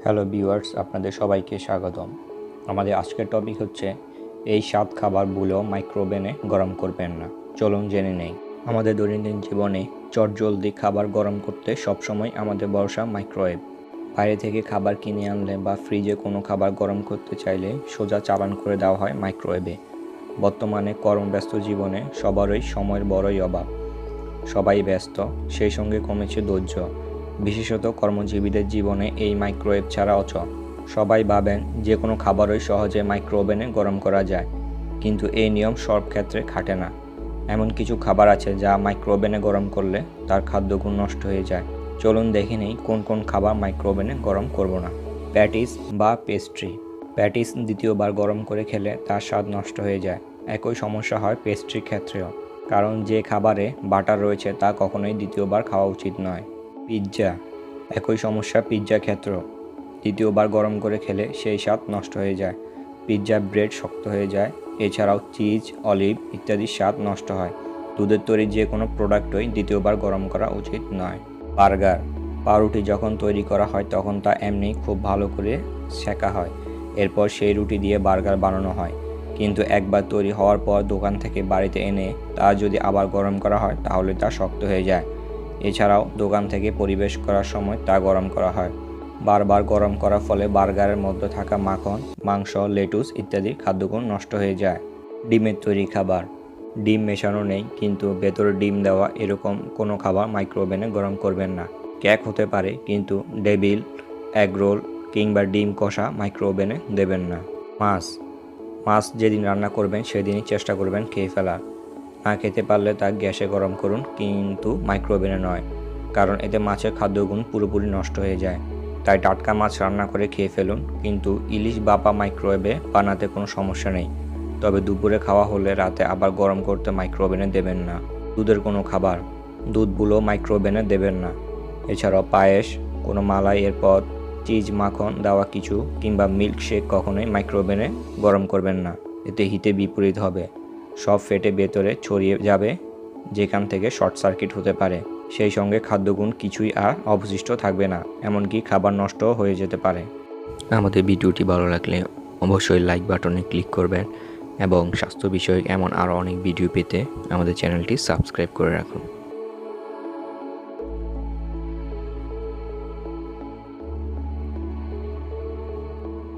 Hello viewers, আপনাদের সবাইকে স্বাগতম। আমাদের আজকের টপিক হচ্ছে এই 7 খাবারগুলো মাইক্রোওভেনে গরম করবেন না। চলুন জেনে নেই। আমাদের দৈনন্দিন জীবনে চটজলদি খাবার গরম করতে সবসময় আমাদের ভরসা মাইক্রোওয়েভ। বাইরে থেকে খাবার কিনে আনলে বা ফ্রিজে কোনো খাবার গরম করতে চাইলে সোজা চালান করে দেওয়া হয় মাইক্রোওয়েভে। বর্তমানে কর্মব্যস্ত জীবনে সবারই সময়ের বড়ই অভাব। সবাই ব্যস্ত, সেই সঙ্গে কমেছে ধৈর্য। বিশেষত কর্মজীবীদের জীবনে এই মাইক্রোওয়েভ ছাড়া অচল। সবাই ভাবেন যে কোনো খাবারই সহজে মাইক্রোওভেনে গরম করা যায়, কিন্তু এই নিয়ম সব ক্ষেত্রে খাটে না। এমন কিছু খাবার আছে যা মাইক্রোওভেনে গরম করলে তার খাদ্যগুণ নষ্ট হয়ে যায়। চলুন দেখে নেই কোন কোন খাবার মাইক্রোওভেনে গরম করব না। প্যাটিস বা পেস্ট্রি। প্যাটিস দ্বিতীয়বার গরম করে খেলে তার স্বাদ নষ্ট হয়ে যায়। একই সমস্যা হয় পেস্ট্রির ক্ষেত্রেও, কারণ যে খাবারে বাটার রয়েছে তা কখনোই দ্বিতীয়বার খাওয়া উচিত নয়। পিৎজা। একই সমস্যা পিৎজা ক্ষেত্রেও, দ্বিতীয়বার গরম করে খেলে সেই স্বাদ নষ্ট হয়ে যায়। পিৎজা ব্রেড শক্ত হয়ে যায়। এছাড়াও চিজ, অলিভ ইত্যাদির স্বাদ নষ্ট হয়। দুধের তৈরি যে কোনো প্রোডাক্টই দ্বিতীয়বার গরম করা উচিত নয়। বার্গার। পাউরুটি যখন তৈরি করা হয় তখন তা এমনি খুব ভালো করে সেঁকা হয়, এরপর সেই রুটি দিয়ে বার্গার বানানো হয়। কিন্তু একবার তৈরি হওয়ার পর দোকান থেকে বাড়িতে এনে তা যদি আবার গরম করা হয় তাহলে তা শক্ত হয়ে যায়। এছাড়াও দোকান থেকে পরিবেশ করার সময় তা গরম করা হয়। বারবার গরম করার ফলে বার্গারের মধ্যে থাকা মাখন, মাংস, লেটুস ইত্যাদি খাদ্যগুণ নষ্ট হয়ে যায়। ডিমের তৈরি খাবার। ডিম মেশানো নেই কিন্তু ভেতরে ডিম দেওয়া এরকম কোনো খাবার মাইক্রোওভেনে গরম করবেন না। কেক হতে পারে, কিন্তু ডেভিল, এগ রোল কিংবা ডিম কষা মাইক্রোওভেনে দেবেন না। মাছ যেদিন রান্না করবেন সেদিনই চেষ্টা করবেন খেয়ে ফেলার। না খেতে পারলে তা গ্যাসে গরম করুন, কিন্তু মাইক্রোওভেনে নয়, কারণ এতে মাছের খাদ্যগুণ পুরোপুরি নষ্ট হয়ে যায়। তাই টাটকা মাছ রান্না করে খেয়ে ফেলুন, কিন্তু ইলিশ ভাপা মাইক্রোওয়েভে বানাতে কোনো সমস্যা নেই। তবে দুপুরে খাওয়া হলে রাতে আবার গরম করতে মাইক্রোওভেনে দেবেন না। দুধের কোনো খাবার। দুধগুলো মাইক্রোওভেনে দেবেন না। এছাড়াও পায়েস, কোনো মালাই, এরপর চিজ, মাখন দেওয়া কিছু কিংবা মিল্ক শেক কখনোই মাইক্রোওভেনে গরম করবেন না। এতে হিতে বিপরীত হবে, সব ফেটে ভেতরে ছড়িয়ে যাবে, যেখান থেকে শর্ট সার্কিট হতে পারে। সেই সঙ্গে খাদ্যগুণ কিছুই আর অবশিষ্ট থাকবে না, এমনকি খাবার নষ্টও হয়ে যেতে পারে। আমাদের ভিডিওটি ভালো লাগলে অবশ্যই লাইক বাটনে ক্লিক করবেন এবং স্বাস্থ্য বিষয়ক এমন আরও অনেক ভিডিও পেতে আমাদের চ্যানেলটি সাবস্ক্রাইব করে রাখুন।